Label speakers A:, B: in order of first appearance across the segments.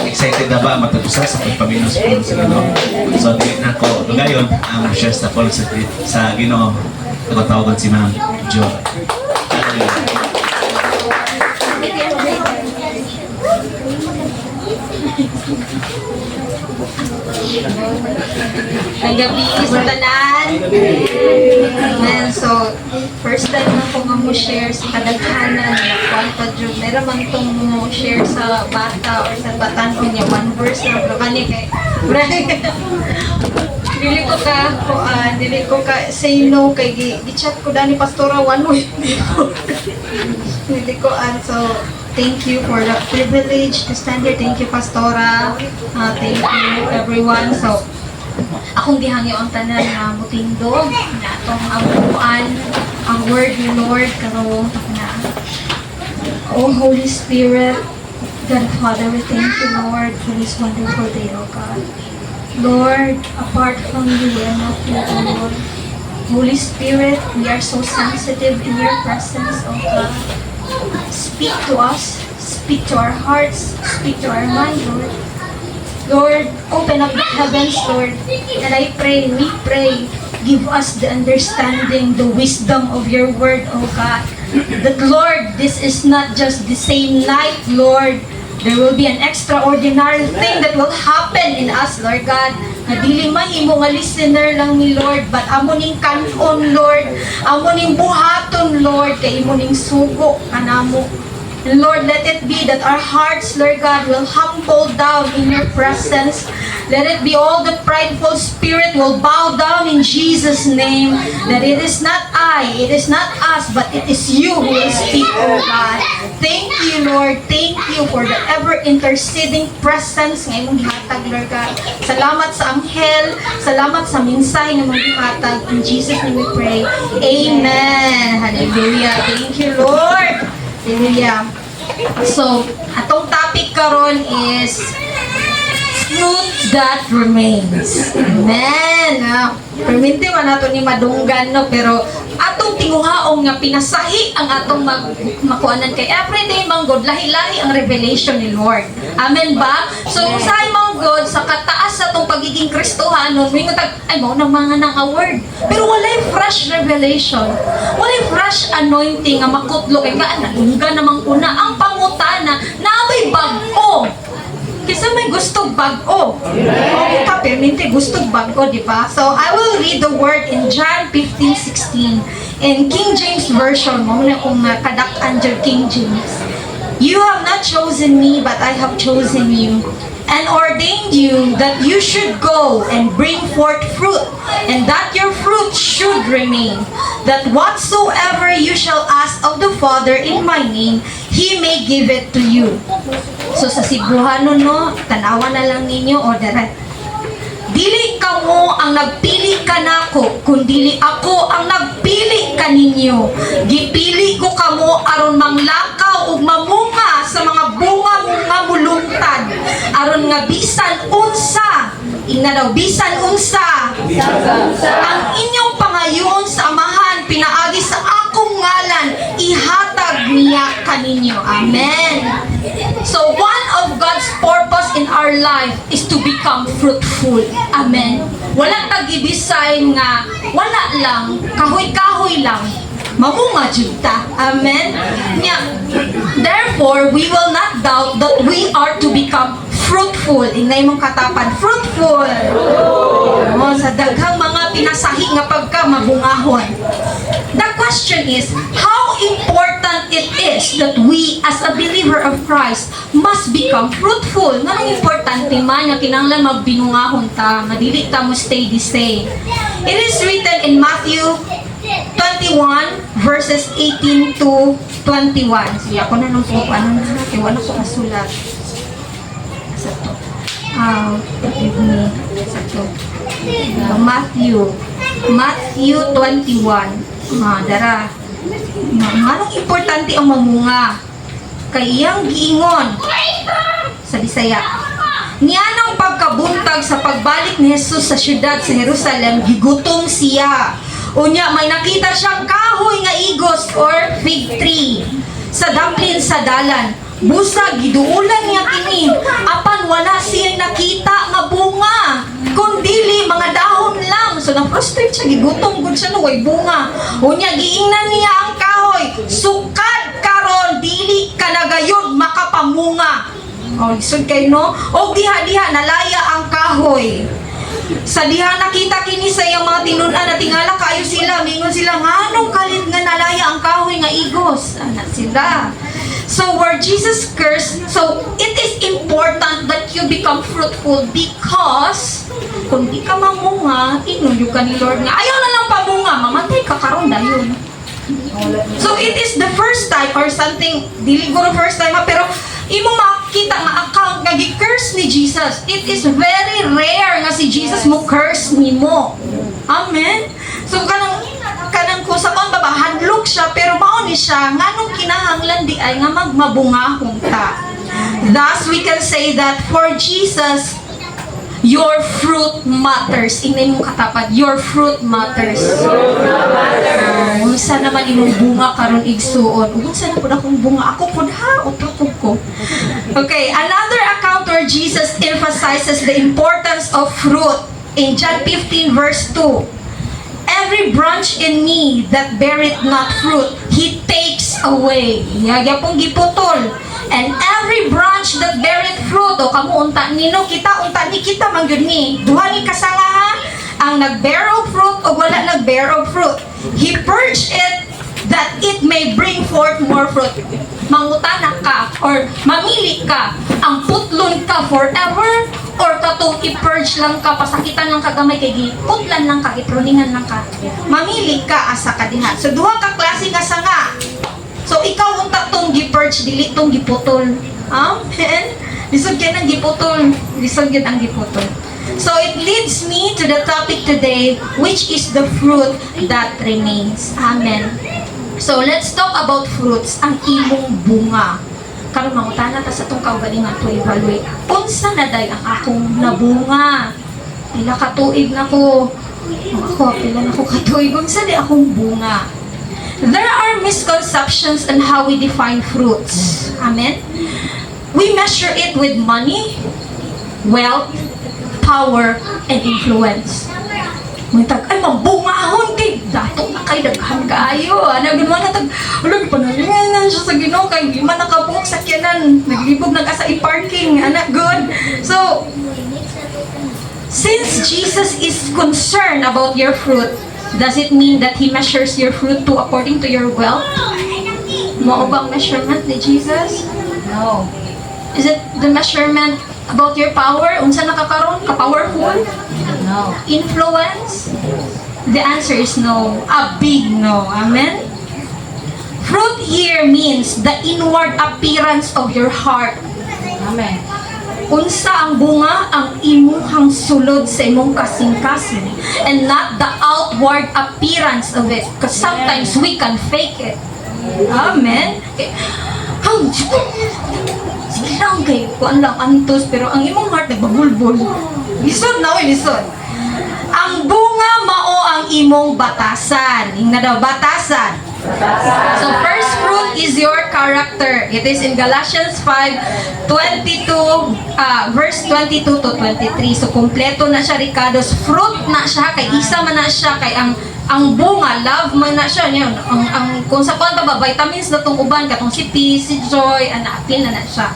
A: Excited na ba matapusa sa pagpaminos ko sa Ginoo? So, di na ko. Ngayon, ang share sa Paul sa Ginoo. Nagatawagan si Ma'am Jo.
B: Ang gabi sa tanan. Amen. So, first time na ko nga mo share sa kadaghanan. Kwanta Diyo. Meron man itong mo share sa bata or sa batanon niya. One verse na. Pero kani kay dili ko ka say no kay gi-chat ko dani pastora one way. Dili ko so thank you for the privilege to stand here. Thank you pastora. Thank you everyone. So akong gihangyo ang tanan na mutindog na atong abuan ang word ni Lord karon na. Oh Holy Spirit, God Father, we thank you Lord for this wonderful day, oh God. Lord, apart from you, we are nothing, oh Lord. Holy Spirit, we are so sensitive in your presence, oh God. Speak to us, speak to our hearts, speak to our mind, Lord. Lord, open up the heavens, Lord. And I pray, we pray, give us the understanding, the wisdom of your word, oh God. That, Lord, this is not just the same night, Lord. There will be an extraordinary thing that will happen in us, Lord God. Na dili mahimo nga listener lang ni Lord, but amo ning kanon, Lord. Amo ning buhaton, Lord, kay imo ning sugo kanamo. And Lord, let it be that our hearts, Lord God, will humble down in your presence. Let it be all the prideful spirit will bow down in Jesus' name. That it is not I, it is not us, but it is you who will speak, oh God. Thank you, Lord. Thank you for the ever-interceding presence ng imong gihatag, Lord God. Salamat sa anghel. Salamat sa mensahe ng imong gihatag. In Jesus' name we pray. Amen. Hallelujah. Thank you, Lord. Hallelujah. So, atong topic karon is fruit that remains. Amen. Perminti man nato ni madunggan, no, pero atong tinguhaong nga pinasahi ang atong makuanan kay everyday manggod lahi-lahi ang revelation ni Lord. Amen ba? So usahay manggod sa kataas sa atong pagiging Kristohanon, may ngutag ay mo nang mga nang word. Pero walay fresh revelation. Walay fresh anointing nga makutlo kay ka nalunggan namang una ang pangutana na may bag-o. Kasi may gustong bag-o. Okay ka, permente gustong bag-o, di ba? So, I will read the word in John 15:16 in King James Version. Muna kung kadak-an dyan King James. You have not chosen me, but I have chosen you and ordained you that you should go and bring forth fruit, and that your fruit should remain, that whatsoever you shall ask of the Father in my name, He may give it to you. So sa Cebuano, no, tanawa na lang ninyo, o direct. Dili kamo ang nagpili kanako, kundi ako ang nagpili kaninyo. Gipili ko kamo aron manglakaw ug mamunga sa mga bunga nga mulungtad, aron nga bisan unsa, ingna daw bisan unsa, ang inyong pangayon sa amahan pinaagi sa akong ngalan, ihatag niya kaninyo. Amen. So one of God's purpose in our life is to become fruitful. Amen. Wala tag-i-design nga wala lang, kahoy-kahoy lang, mamunga jud ta. Amen. Therefore, we will not doubt that we are to become fruitful. Inay mong katapan, fruitful. Sa daghang mga pinasahi nga pagka mabungahon. The question is, how important it is that we as a believer of Christ must become fruitful. Nga importante man nga kinahanglan magbinungahon ta, madili ta mo stay the same. It is written in Matthew 21 verses 18 to 21. So, ako na nung po, ano na, wala ko kasulat. Sa to. Forgive me. Sa to. Matthew 21. Dara. Anong importante ang mamunga? Kay iyang giingon sa Bisaya. Nianang pagkabuntag sa pagbalik ni Jesus sa syudad sa Jerusalem, gigutom siya. Unya, may nakita siyang kahoy nga igos or fig tree sa daplin sa dalan. Busa, giduulan niya kini. frustrate siya, gigutom gud siya no way bunga. Unya giingnan niya ang kahoy, sukad karon dili ka na gayud makapamunga. Oh, lisod kay no. Og diha-diha nalaya ang kahoy. Sa diha nakita kini sa iyang mga tinun-an na tingala kayo sila, mingon sila nganong kalit nga nalaya ang kahoy nga igos. Ana sila. So where Jesus cursed, so it is important that you become fruitful because kung di ka mamunga, inuyo ka ni Lord nga ayaw na lang pamunga, mamatay ka karon dayon. So it is the first time or something, dili ko first time ha, pero imong makita nga account nga gi-curse ni Jesus. It is very rare nga si Jesus mo curse nimo. Amen. So kanang kung sa kon baba hadlok siya pero mao ni siya nganong kinahanglan di ay nga magmabungahon ta. Thus we can say that for Jesus your fruit matters. Ingnan mo katapat, your fruit matters. Unsa naman imong bunga karon igsuon? Unsa na pud akong bunga? Ako pud ha, utakog ko. Okay, another account where Jesus emphasizes the importance of fruit in John 15 verse 2. Every branch in me that beareth not fruit, He takes away. Yagya pong giputol. And every branch that beareth fruit, o kamo unta nino, kita unta ni kita mangyud ni. Duha ni kasanga ha, ang nag-bear of fruit o wala nag-bear of fruit. He purged it that it may bring forth more fruit. Mangutana ka or mamili ka, ang putlon ka forever or katong i-purge lang ka, pasakitan lang ka gamay kay giputlan lang ka, gipruningan lang ka. Mamili ka asa ka diha. So duha ka klase nga sanga. So ikaw unta tong gi-purge dili tong giputol. Amen. Lisod gyud ang giputol. Lisod gyud ang giputol. So it leads me to the topic today, which is the fruit that remains. Amen. So let's talk about fruits, ang imong bunga. Karon mangutana ta sa tong kaugalingan to evaluate. Unsa na day ang akong nabunga? Pila ka tuig na ko. Ako pila na ko ka tuig. Unsa day akong bunga? There are misconceptions on how we define fruits. Amen. We measure it with money, wealth, power, and influence. Mantag, ay, mabungahon kay dato na kay daghan kaayo. Ano, ginawa na tag, alam, panalingan siya sa Ginoo kay di man nakabuk sa kyanan. Naglibog na ka sa i-parking. Anak, good. So, since Jesus is concerned about your fruit, does it mean that He measures your fruit to according to your wealth? Mao bang measurement ni Jesus? No. Is it the measurement about your power? Unsa nakakaroon? Ka-powerful? No. Influence? The answer is no. A big no. Amen? Fruit here means the inward appearance of your heart. Amen. Unsa ang bunga ang imuhang sulod sa imong kasing-kasing and not the outward appearance of it, because sometimes we can fake it. Amen. Okay. Sige lang kayo, kuan lang antos, pero ang imong heart nagbabulbol. Lisod na, lisod. Ang bunga mao ang imong batasan. Ingna daw, batasan. So first fruit is your character. It is in Galatians 5:22 verse 22 to 23. So kompleto na siya, Ricardo's fruit na siya, kay isa man na siya, kay ang bunga, love man na siya. Yun, ang kung sa kwan ba, vitamins na tong uban, katong si peace, si joy, apil na siya.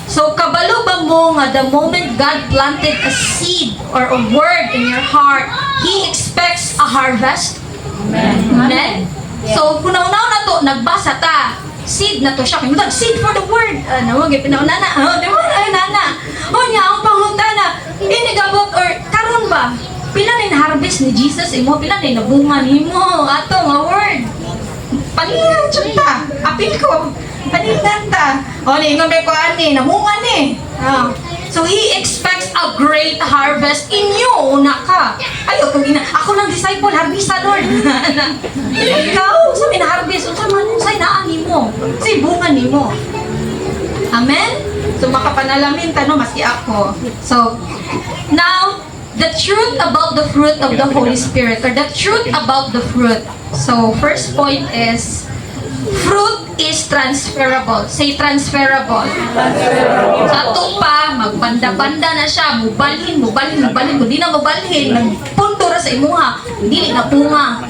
B: So, kabalo ba mo nga the moment God planted a seed or a word in your heart, He expects a harvest? Amen. Amen? So, kunaw na to, nagbasa ta, seed na to siya. Kaya seed for the word. Ano, pinauna na. Di ba? Ay, nana. Niya, ang pangutana, inigabot or karon ba? Pila na harvest ni Jesus imo, pila na nabunga nimo ato nga word. Paningan ta. Apil ko. Paningan ta. O ni nga may kuan ni, namunga ni. So He expects a great harvest in you. Una ka. Ayo kung ako lang disciple, harvest Lord. Ikaw sa harvest unsa man say naa nimo. Say bunga nimo. Amen. So makapanalamin ta no maski ako. So now the truth about the fruit of the Holy Spirit, or the truth about the fruit. So, first point is, fruit is transferable. Say transferable. Sa ato pa, magbanda banda-banda na siya, mubalhin, kung di na mubalhin, nagpunto ra sa imuha, dili na bunga.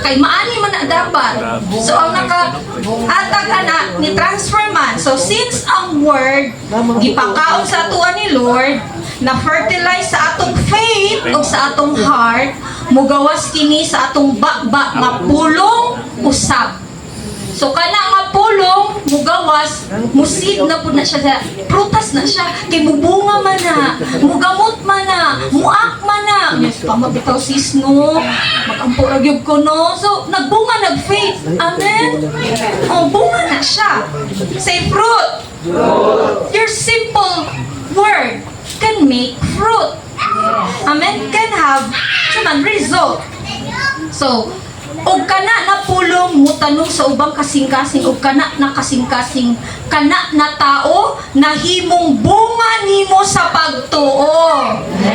B: Kay maani man na dapat. So ang nakahatag ana ni transfer man. So since ang word gipakaon sa atuan ni Lord, na fertilize sa atong faith o sa atong heart, mugawas kini sa atong bakba nga pulong usab. So kana nga pulong mugawas, musid na pud na siya, prutas na siya, kay mubunga man na, mugamot man na, muak man na. Yes, pamabitaw sis no, magampo ra gyud ko no. So nagbunga, nag-faith. Amen. Oh, bunga na siya. Say fruit. Your simple word can make fruit. Amen. Can have result. So, og kana na pulong mutanong sa ubang kasing-kasing, og kana na kasing-kasing, kana na tao nahimong bunga nimo sa pagtuo.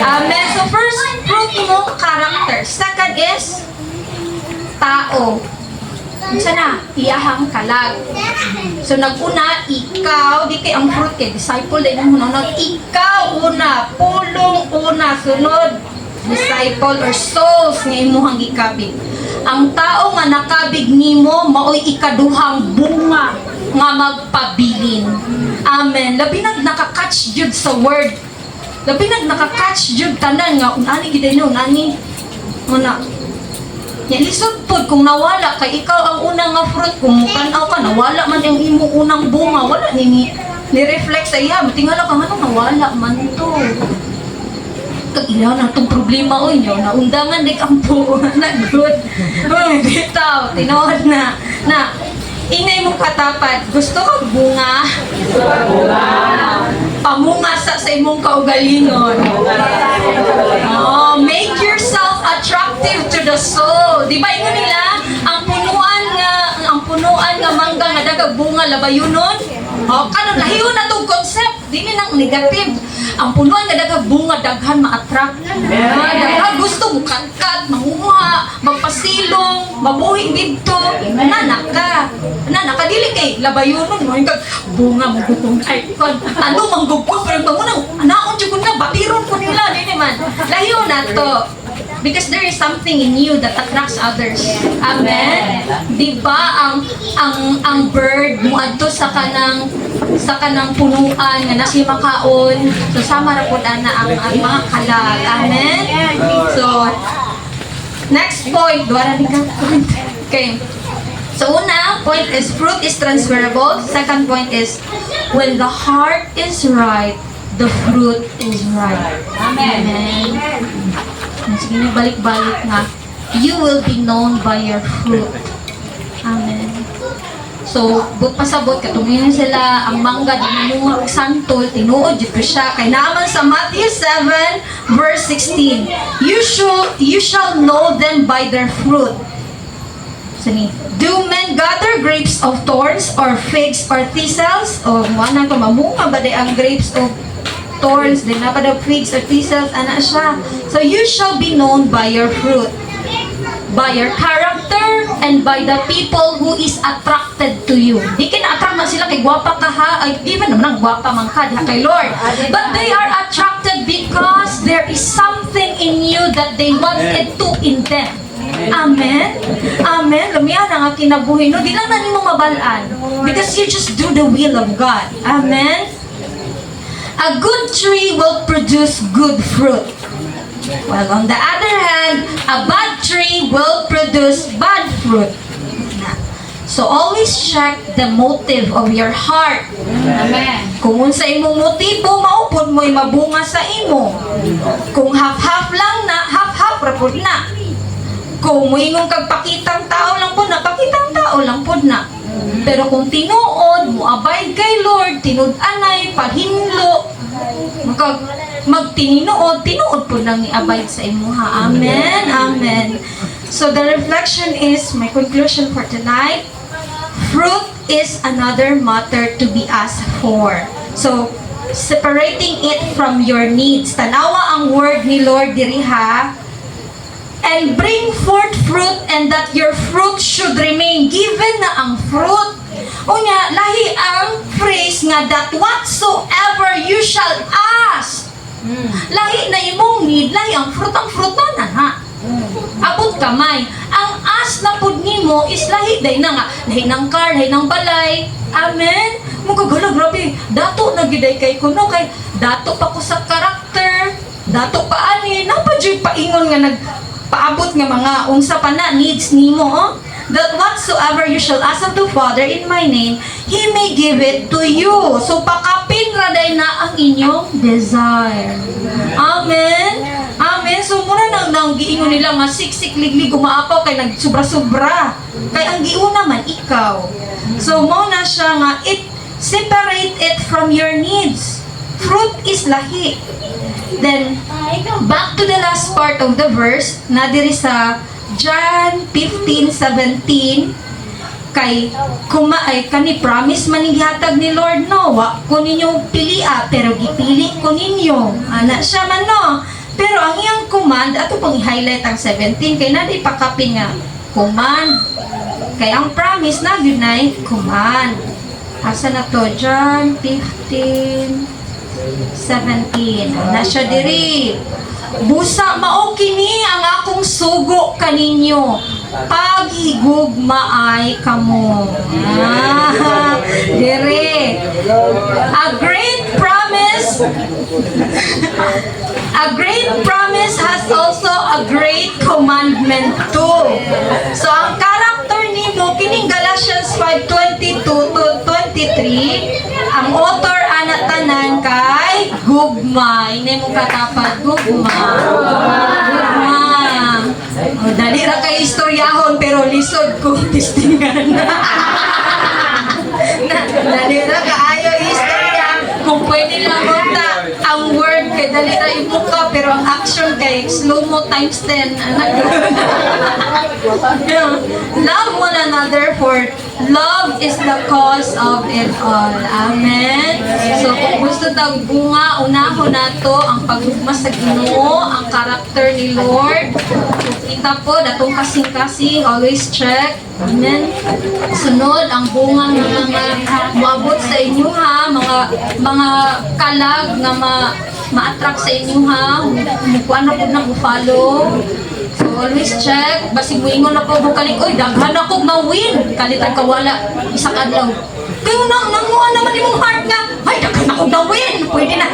B: Amen. So first fruit mo character. Second is tao. Unsa na? Iyahang kalag. So naguna ikaw, di kay ang fruit kay disciple din mo nang ikaw una, pulong una, sunod disciple or souls nga imuhang gikabig. Ang tao nga nakabig nimo maoy ikaduhang bunga nga magpabilin. Amen. Labi nakakatch jud sa word. Labi nakakatch jud tanan nga unani gid no unani. Una. Ya lisod pod kung nawala kay ikaw ang unang nga fruit, kung tan-aw ka nawala man yung imong unang bunga, wala ni reflect sa iya, tingala ka man nawala man to. Kailan na itong problema o inyo, naundangan di kampo, na good. Bitaw, tinood na. Ingay mong katapat, gusto ka bunga? Pamunga sa imong kaugalingon. Oh, make yourself attractive to the soul. Di ba inyo nila, ang punuan nga mangga nga dagang bunga labayunon? Oh, kanon lahiyo na tong concept, dili nang negative. Ang punuan nga dagang bunga daghan ma-attract. Daghan gusto mo katkat, manguha, magpasilong, mabuhi didto. Nanaka dili kay labayunon mo kag bunga mo gugong icon. Ano manggugong pero pamunang anaon jud ko na batiron ko nila dili man. Lahiyo na to. Because there is something in you that attracts others. Amen. Di ba ang bird mo adto sa kanang punuan nga nasi makaon. So sama ra pud ana ang mga kalag. Amen. So next point, duara ni ka. Okay. So una point is fruit is transferable. Second point is when the heart is right, the fruit is right. Amen. Sige na balik-balik nga. You will be known by your fruit. Amen. So, pasabot katungin sila ang mangga di mo santol tinuod jud siya kay naman sa Matthew 7 verse 16. You shall know them by their fruit. Sini. Do men gather grapes of thorns or figs or thistles? O mana ko mamunga ba di ang grapes of thorns, din na kada figs or thistles, ana siya. So you shall be known by your fruit, by your character, and by the people who is attracted to you. Di kina-attract man sila kay gwapa ka ha, ay di ba naman ang gwapa man ka diha kay Lord. But they are attracted because there is something in you that they wanted to in them. Amen? Amen? Lumiyan ang kinabuhi. No, di lang na nimo mabalaan. Because you just do the will of God. Amen? A good tree will produce good fruit. While on the other hand, a bad tree will produce bad fruit. So always check the motive of your heart. Amen. Kung unsa imong motibo, maupod mo'y mabunga sa imo. Kung half-half lang na, half-half rapod na. Kung moingong kag pakitang tao lang po na, pakitang tao lang po na. Pero kung tinuod, mo abide kay Lord, tinud-anay, pahinlo, magtininuod, tinuod po nang i-abide sa imuha. Amen? Amen. So the reflection is, my conclusion for tonight, fruit is another matter to be asked for. So, separating it from your needs. Tanawa ang word ni Lord diri ha, and bring forth fruit, and that your fruit should remain. Given na ang fruit, unya lahi ang phrase nga that whatsoever you
C: shall ask. Lahi na imong need, lahi ang frutan na ha. Abot kamay. Ang as na pud nimo is lahi day na nga. Lahi ng car, lahi ng balay. Amen. Mugagala, grabe. Dato na giday kay kuno kay dato pa ko sa karakter. Dato pa ani. Napadyo'y paingon nga nagpaabot nga mga unsa pa na needs nimo. Oh? That whatsoever you shall ask of the Father in my name, He may give it to you. So pakapin raday na ang inyong desire. Amen. Amen. So muna nang giingon nila nga siksik liglig umaapaw kay nagsubra-subra. Kay ang giuna man ikaw. So mo na siya nga separate it from your needs. Fruit is lahi. Then back to the last part of the verse na diri sa John 15:17 kay kani promise man gihatag ni Lord no wa ko ninyo pilia pero gipili ko ninyo ana siya man no pero ang iyang command ato pang i-highlight ang 17 kay nadi pakapin nga command kay ang promise na gyud nay command asa na to John 15:17 ana siya diri busa mao kini ang akong sugo kaninyo pagigugmaay kamo. Dire. A great promise has also a great commandment too. So ang character nimo kining Galatians 5:22 to 23, ang author ana tanan kay gugma. Ini mo katapat gugma. O, dali ra kay istoryahon pero lisod ko tistingan. Dali ra kaayo istorya kung pwede lang ta ang word kay dali ra imuka pero ang action kay slow mo times 10 anak. Love one another for love is the cause of it all. Amen. So kung gusto tag bunga unahon nato ang pagugma sa Ginoo, ang karakter ni Lord. Kita po datong kasing-kasing always check. Amen. Sunod ang bunga ng mga moabot sa inyo ha, mga kalag nga ma-attract sa inyo ha. Mukuan na po na follow. So always check. Basig mo ingon na po bukalik, oy daghan ako ma-win. Kalitan ka wala isa kadlaw. Kaya nanguha naman imong heart nga, ay daghan ako na-win. Pwede na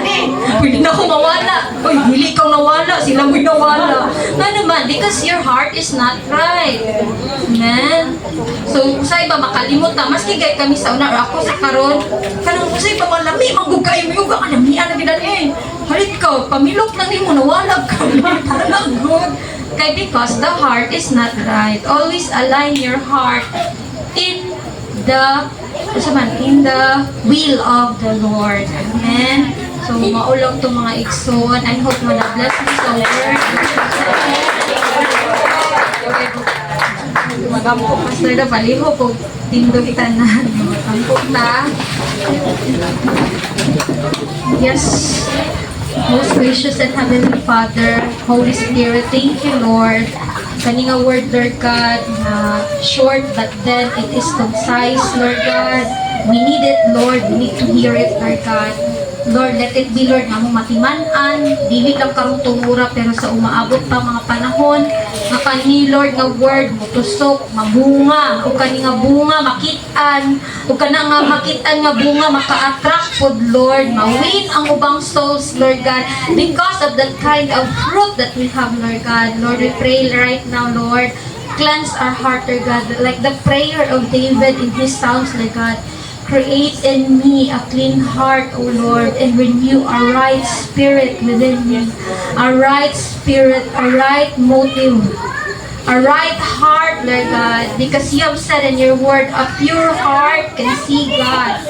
C: Pwede na ako mawala. Oy dili kang nawala, sila mo'y nawala. Nga naman, because your heart is not right. Amen. So sa iba makalimot na, maski gay kami sa una, ako sa karon, kanang sa iba malami, manggugay mo yung kanamian na ginalin. Halit ka, pamilok lang mo, nawala ka. Parang good. Kaya because the heart is not right. Always align your heart in the will of the Lord. Amen. So, maulog itong mga igsoon. I hope na-bless mo sa word. Pastor na paliho po. Tindog tanan. Tampok na. Yes. Most gracious and Heavenly Father, Holy Spirit, thank you, Lord. Kaninga word, Lord God, short but then it is concise, Lord God. We need it, Lord. We need to hear it, Lord God. Lord, let it be, Lord, nga mong matiman-an, dili lang karong tumura, pero sa umaabot pa mga panahon, nga kani, Lord, nga word, mutusok, mabunga, o kani nga bunga, makitan, o kana nga makitan nga bunga, maka-attract po, Lord, mawin ang ubang souls, Lord God, because of that kind of fruit that we have, Lord God. Lord, we pray right now, Lord, cleanse our heart, Lord God, like the prayer of David in his Psalms, Lord God. Create in me a clean heart, O Lord, and renew a right spirit within me. A right spirit, a right motive, a right heart, Lord God. Because you have said in your word, a pure heart can see God.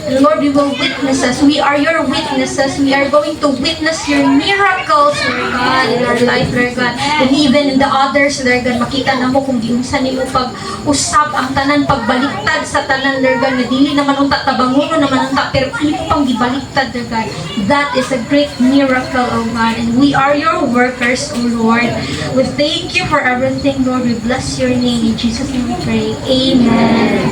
C: And Lord, we will witness us. We are your witnesses. We are going to witness your miracles, Lord God, in our life, Lord God. And even in the others, Lord God, makita na mo kung giunsa nimo pag-usap ang tanan, pagbaliktad sa tanan, Lord God, na dili naman unta tabanguno naman unta, pero ano pang gibaliktad, Lord God. That is a great miracle, O God. And we are your workers, O Lord. We thank you for everything, Lord. We bless your name. In Jesus' name we pray. Amen.